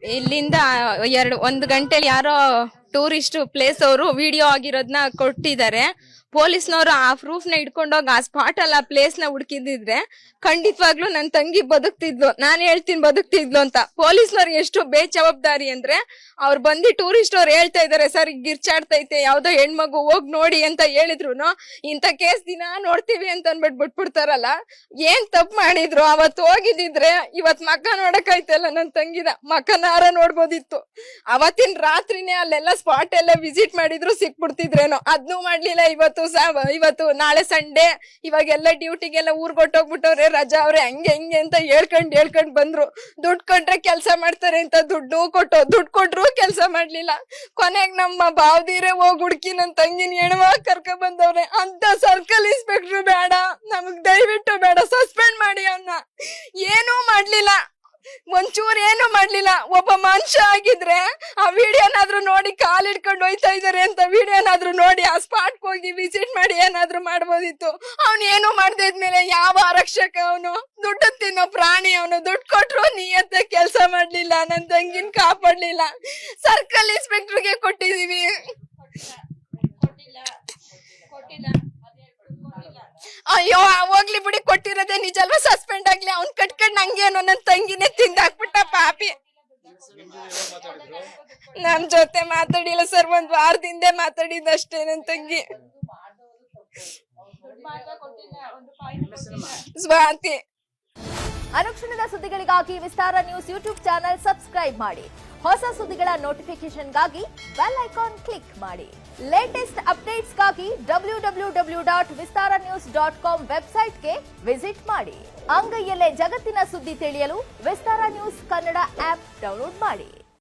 ಇಲ್ಲಿಂದ 1 ಗಂಟೆಲಿ ಯಾರೋ tourist place ಅವರು ವಿಡಿಯೋ ಆಗಿರೋದನ್ನ ಕೊಟ್ಟಿದ್ದಾರೆ. ಪೊಲೀಸ್ನವರು ಆ ಪ್ರೂಫ್ ನ ಇಟ್ಕೊಂಡೋಗಿ ಆ ಸ್ಪಾಟ್ ಅಲ್ಲಿ ಆ ಪ್ಲೇಸ್ ನ ಹುಡುಕಿದಿದ್ರೆ ಖಂಡಿತವಾಗ್ಲೂ ನನ್ ತಂಗಿ ಬದುಕ್ತಿದ್ಲು. ನಾನ್ ಹೇಳ್ತೀನಿ ಬದುಕ್ತಿದ್ಲು ಅಂತ. ಪೊಲೀಸ್ನವ್ರು ಎಷ್ಟು ಬೇಜವಾಬ್ದಾರಿ ಅಂದ್ರೆ ಅವ್ರು ಬಂದು ಟೂರಿಸ್ಟ್ ಅವ್ರು ಹೇಳ್ತಾ ಇದಾರೆ ಸರ್ ಗಿರ್ಚಾಡ್ತೈತೆ ಯಾವ್ದೋ ಹೆಣ್ಮಗು ಹೋಗ್ ನೋಡಿ ಅಂತ ಹೇಳಿದ್ರು ಇಂತ ಕೇಸ್ ದಿನ ನೋಡ್ತೀವಿ ಅಂತ ಅನ್ಬಿಟ್ಟು ಬಿಟ್ಬಿಡ್ತಾರಲ್ಲ. ಏನ್ ತಪ್ಪು ಮಾಡಿದ್ರು? ಅವತ್ ಹೋಗಿದ್ರೆ ಇವತ್ ಮಕ್ಕ ನೋಡಕ್ಕಾಯ್ತಲ್ಲ ನನ್ ತಂಗಿದ ಮಕ್ಕನಾರ ನೋಡ್ಬೋದಿತ್ತು. ಅವತ್ತಿನ ರಾತ್ರಿನೇ ಅಲ್ಲೆಲ್ಲ ಸ್ಪಾಟ್ ಎಲ್ಲ ವಿಸಿಟ್ ಮಾಡಿದ್ರು ಸಿಕ್ಬಿಡ್ತಿದ್ರೇನೋ. ಅದ್ನೂ ಮಾಡ್ಲಿಲ್ಲ. ಇವತ್ತು ನಾಳೆ ಸಂಡೇ ಇವಾಗೆಲ್ಲ ಡ್ಯೂಟಿಗೆಲ್ಲ ಊರ್ಗೊಟ್ಟೋಗ್ಬಿಟ್ಟವ್ರೆ, ರಜಾ ಅವ್ರೆ, ಹಂಗೆ ಹಿಂಗೆ ಅಂತ ಹೇಳ್ಕೊಂಡ್ ಬಂದ್ರು. ದುಡ್ಡು ಕೊಟ್ರೆ ಕೆಲ್ಸ ಮಾಡ್ತಾರೆ ಅಂತ ದುಡ್ಡು ಕೊಟ್ರು ಕೆಲ್ಸ ಮಾಡ್ಲಿಲ್ಲ. ಕೊನೆಗ್ ನಮ್ಮ ಬಾವ್ದಿರೇ ಹೋಗ್ ಹುಡ್ಕಿ ನನ್ ತಂಗಿನ ಹೆಣ್ಮಗ್ ಕರ್ಕ ಬಂದವ್ರೆ. ಅಂತ ಸರ್ಕಲ್ ಇನ್ಸ್ಪೆಕ್ಟ್ರು ಬೇಡ ನಮಗ್, ದಯವಿಟ್ಟು ಬೇಡ, ಸಸ್ಪೆಂಡ್ ಮಾಡಿ ಅವನ್ನ. ಏನೂ ಮಾಡ್ಲಿಲ್ಲ, ಒಂಚೂರ್ ಏನು ಮಾಡ್ಲಿಲ್ಲ. ಒಬ್ಬ ಮನುಷ್ಯ ಆಗಿದ್ರೆ ಆ ವಿಡಿಯೋನಾದ್ರೂ ನೋಡಿ ಕಾಲ್ ಹಿಡ್ಕೊಂಡು ಹೋಯ್ತಾ ಇದಾರೆ ಅಂತ ವಿಡಿಯೋನಾದ್ರೂ ನೋಡಿ ಆ ಸ್ಪಾಟ್ ಹೋಗಿ ವಿಸಿಟ್ ಮಾಡಿ ಏನಾದ್ರೂ ಮಾಡ್ಬೋದಿತ್ತು. ಅವ್ನು ಏನು ಮಾಡ್ದೆ ಇದ್ಮೇಲೆ ಯಾವ ಆರಕ್ಷಕ ಅವನು? ದುಡ್ಡು ತಿನ್ನೋ ಪ್ರಾಣಿ ಅವನು. ದುಡ್ಡು ಕೊಟ್ರು ನಿಯತ್ತೆ ಕೆಲ್ಸ ಮಾಡ್ಲಿಲ್ಲ, ನನ್ ತಂಗಿನ ಕಾಪಾಡ್ಲಿಲ್ಲ. ಸರ್ಕಲ್ ಇನ್ಸ್ಪೆಕ್ಟರ್ಗೆ ಕೊಟ್ಟಿದೀವಿ. ಅಯ್ಯೋ ಹೋಗ್ಲಿ ಬಿಡಿ, ಕೊಟ್ಟಿರೋದೇ ನಿಜ ಅಲ್ವಾ? ಸಸ್ಪೆಂಡ್ ಆಗ್ಲಿ. ಅವ್ನ್ ಕಟ್ಕೊಂಡ್ ನಂಗೇನೋ ನನ್ ತಂಗಿನೇ ತಿಂದಾಕ್ಬಿಟ್ಟ ಪಾಪಿ. ನಮ್ ಜೊತೆ ಮಾತಾಡಿಲ್ಲ ಸರ್, 1 ವಾರದಿಂದ ಮಾತಾಡಿದಷ್ಟೇ ನನ್ ತಂಗಿ. ಸ್ವಾತಿ. ಅನುಕ್ಷಣದ ಸುದ್ದಿಗಳಿಗಾಗಿ ವಿಸ್ತಾರ ನ್ಯೂಸ್ ಯೂಟ್ಯೂಬ್ ಚಾನೆಲ್ ಸಬ್ಸ್ಕ್ರೈಬ್ ಮಾಡಿ. ಹೊಸ ಸುದ್ದಿಗಳ ನೋಟಿಫಿಕೇಶನ್ಗಾಗಿ ಬೆಲ್ ಐಕಾನ್ ಕ್ಲಿಕ್ ಮಾಡಿ. ಲೇಟೆಸ್ಟ್ ಅಪ್ಡೇಟ್ಸ್ಗಾಗಿ www.vistaranews.com ವೆಬ್ಸೈಟ್ಗೆ ವಿಸಿಟ್ ಮಾಡಿ. ಅಂಗೈಯಲ್ಲೇ ಜಗತ್ತಿನ ಸುದ್ದಿ ತಿಳಿಯಲು ವಿಸ್ತಾರ ನ್ಯೂಸ್ ಕನ್ನಡ ಆಪ್ ಡೌನ್ಲೋಡ್ ಮಾಡಿ.